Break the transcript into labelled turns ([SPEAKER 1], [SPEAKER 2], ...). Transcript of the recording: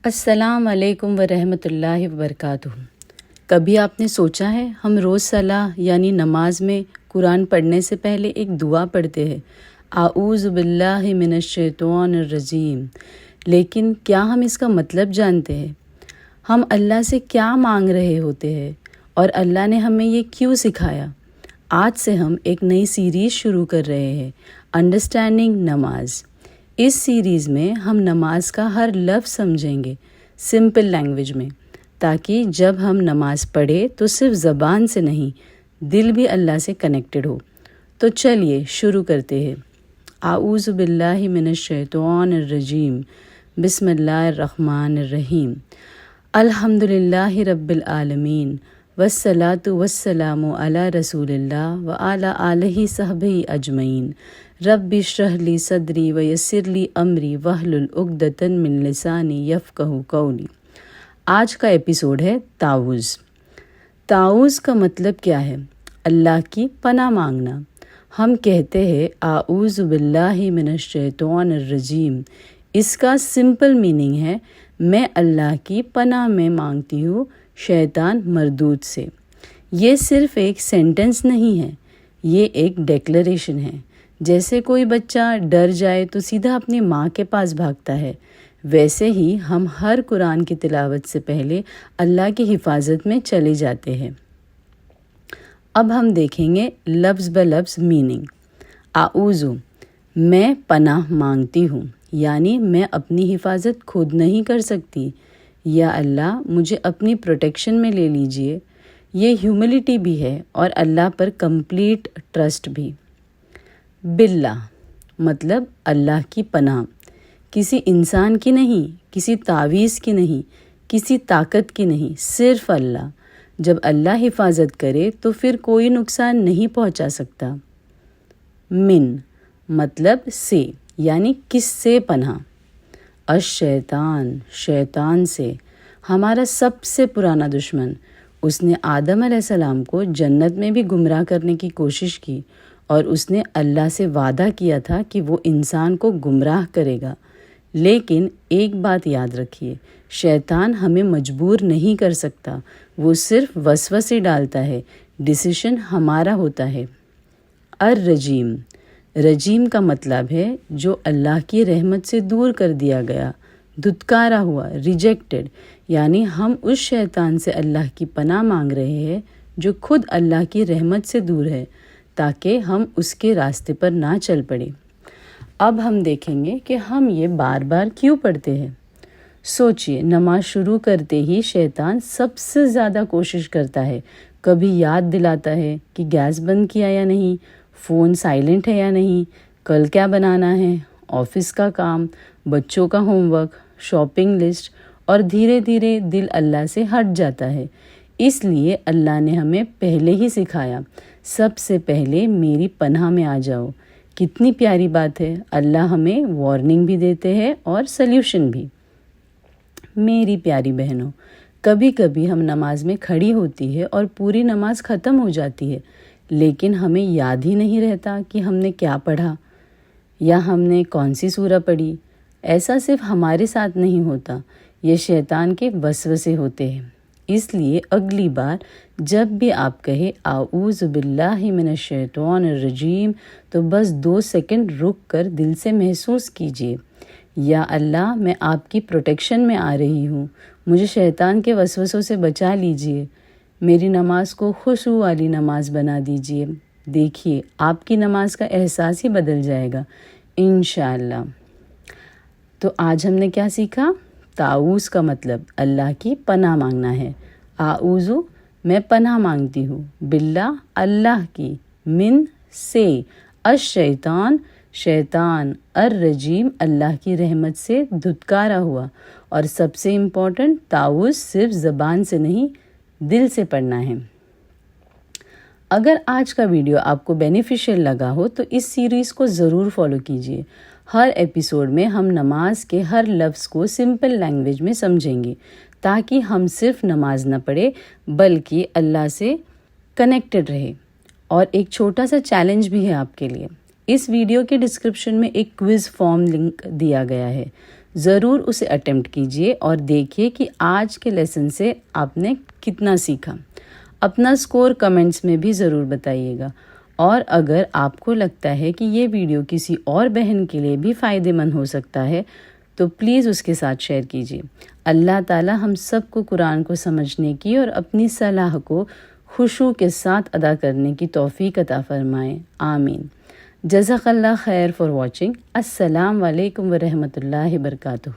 [SPEAKER 1] السلام علیکم ورحمۃ اللہ وبرکاتہ۔ کبھی آپ نے سوچا ہے ہم روز صلاح یعنی نماز میں قرآن پڑھنے سے پہلے ایک دعا پڑھتے ہیں، اعوذ باللہ من الشیطان الرجیم، لیکن کیا ہم اس کا مطلب جانتے ہیں؟ ہم اللہ سے کیا مانگ رہے ہوتے ہیں اور اللہ نے ہمیں یہ کیوں سکھایا؟ آج سے ہم ایک نئی سیریز شروع کر رہے ہیں، انڈرسٹینڈنگ نماز۔ اس سیریز میں ہم نماز کا ہر لفظ سمجھیں گے سمپل لینگویج میں، تاکہ جب ہم نماز پڑھیں تو صرف زبان سے نہیں، دل بھی اللہ سے کنیکٹڈ ہو۔ تو چلیے شروع کرتے ہیں۔ اعوذ باللہ من الشیطان الرجیم، بسم اللہ الرحمن الرحیم۔ الحمد للہ رب العالمین، والصلاة والسلام علی رسول اللہ وعلی آلہ صحبہ اجمعین۔ رب اشرح لی صدری ویسر لی امری واحلل عقدۃ من لسانی یفقہوا قولی۔ آج کا ایپیسوڈ ہے تعوذ۔ تعوذ کا مطلب کیا ہے؟ اللہ کی پناہ مانگنا۔ ہم کہتے ہیں اعوذ باللہ من الشیطان الرجیم، اس کا سمپل میننگ ہے میں اللہ کی پناہ میں مانگتی ہوں شیطان مردود سے۔ یہ صرف ایک سینٹنس نہیں ہے، یہ ایک ڈیکلریشن ہے۔ جیسے کوئی بچہ ڈر جائے تو سیدھا اپنی ماں کے پاس بھاگتا ہے، ویسے ہی ہم ہر قرآن کی تلاوت سے پہلے اللہ کی حفاظت میں چلے جاتے ہیں۔ اب ہم دیکھیں گے لفظ بہ لفظ میننگ۔ اعوذ، میں پناہ مانگتی ہوں، یعنی میں اپنی حفاظت خود نہیں کر سکتی، یا اللہ مجھے اپنی پروٹیکشن میں لے لیجئے۔ یہ ہیوملٹی بھی ہے اور اللہ پر کمپلیٹ ٹرسٹ بھی۔ باللہ مطلب اللہ کی پناہ، کسی انسان کی نہیں، کسی تعویذ کی نہیں، کسی طاقت کی نہیں، صرف اللہ۔ جب اللہ حفاظت کرے تو پھر کوئی نقصان نہیں پہنچا سکتا۔ من مطلب سے، یعنی کس سے پناہ؟ الشیطان، شیطان سے، ہمارا سب سے پرانا دشمن۔ اس نے آدم علیہ السلام کو جنت میں بھی گمراہ کرنے کی کوشش کی، اور اس نے اللہ سے وعدہ کیا تھا کہ وہ انسان کو گمراہ کرے گا۔ لیکن ایک بات یاد رکھیے، شیطان ہمیں مجبور نہیں کر سکتا، وہ صرف وسوسے ڈالتا ہے، ڈیسیشن ہمارا ہوتا ہے۔ الرجیم، رجیم کا مطلب ہے جو اللہ کی رحمت سے دور کر دیا گیا، دھتکارا ہوا، ریجیکٹڈ، یعنی ہم اس شیطان سے اللہ کی پناہ مانگ رہے ہیں جو خود اللہ کی رحمت سے دور ہے، تاکہ ہم اس کے راستے پر نہ چل پڑیں۔ اب ہم دیکھیں گے کہ ہم یہ بار بار کیوں پڑھتے ہیں۔ سوچئے، نماز شروع کرتے ہی شیطان سب سے زیادہ کوشش کرتا ہے، کبھی یاد دلاتا ہے کہ گیس بند کیا یا نہیں، فون سائلنٹ ہے یا نہیں، کل کیا بنانا ہے، آفس کا کام، بچوں کا ہوم ورک، شاپنگ لسٹ، اور دھیرے دھیرے دل اللہ سے ہٹ جاتا ہے۔ اس لیے اللہ نے ہمیں پہلے ہی سکھایا، سب سے پہلے میری پناہ میں آ جاؤ۔ کتنی پیاری بات ہے، اللہ ہمیں وارننگ بھی دیتے ہیں اور سلیوشن بھی۔ میری پیاری بہنوں، کبھی کبھی ہم نماز میں کھڑی ہوتی ہے اور پوری نماز ختم ہو جاتی ہے، لیکن ہمیں یاد ہی نہیں رہتا کہ ہم نے کیا پڑھا یا ہم نے کون سی سورہ پڑھی۔ ایسا صرف ہمارے ساتھ نہیں ہوتا، یہ شیطان کے وسوسے ہوتے ہیں۔ اس لیے اگلی بار جب بھی آپ کہیں اعوذ باللہ من الشیطان الرجیم تو بس 2 سیکنڈ رک کر دل سے محسوس کیجئے، یا اللہ میں آپ کی پروٹیکشن میں آ رہی ہوں، مجھے شیطان کے وسوسوں سے بچا لیجئے، میری نماز کو خشوع والی نماز بنا دیجئے۔ دیکھیے آپ کی نماز کا احساس ہی بدل جائے گا انشاءاللہ۔ تو آج ہم نے کیا سیکھا؟ تعوذ کا مطلب اللہ کی پناہ مانگنا ہے۔ اعوذ میں پناہ مانگتی ہوں، باللہ اللہ کی، من سے، الشیطان شیطان، الرجیم اللہ کی رحمت سے دھتکارا ہوا، اور سب سے امپورٹنٹ تعوذ صرف زبان سے نہیں، دل سے پڑھنا ہے۔ اگر آج کا ویڈیو آپ کو بینیفیشیل لگا ہو تو اس سیریز کو ضرور فالو کیجیے۔ ہر ایپیسوڈ میں ہم نماز کے ہر لفظ کو سمپل لینگویج میں سمجھیں گے، تاکہ ہم صرف نماز نہ پڑھیں بلکہ اللہ سے کنیکٹڈ رہے۔ اور ایک چھوٹا سا چیلنج بھی ہے آپ کے لیے۔ اس ویڈیو کے ڈسکرپشن میں ایک کوئز فارم لنک دیا گیا ہے، ضرور اسے اٹیمپٹ کیجیے اور دیکھیے کہ آج کے لیسن سے آپ نے کتنا سیکھا۔ اپنا سکور کمنٹس میں بھی ضرور بتائیے گا، اور اگر آپ کو لگتا ہے کہ یہ ویڈیو کسی اور بہن کے لیے بھی فائدہ مند ہو سکتا ہے تو پلیز اس کے ساتھ شیئر کیجیے۔ اللہ تعالی ہم سب کو قرآن کو سمجھنے کی اور اپنی صلاح کو خشوع کے ساتھ ادا کرنے کی توفیق عطا فرمائے، آمین۔ جزاک اللہ خیر فار واچنگ۔ السلام علیکم ورحمۃ اللہ وبرکاتہ۔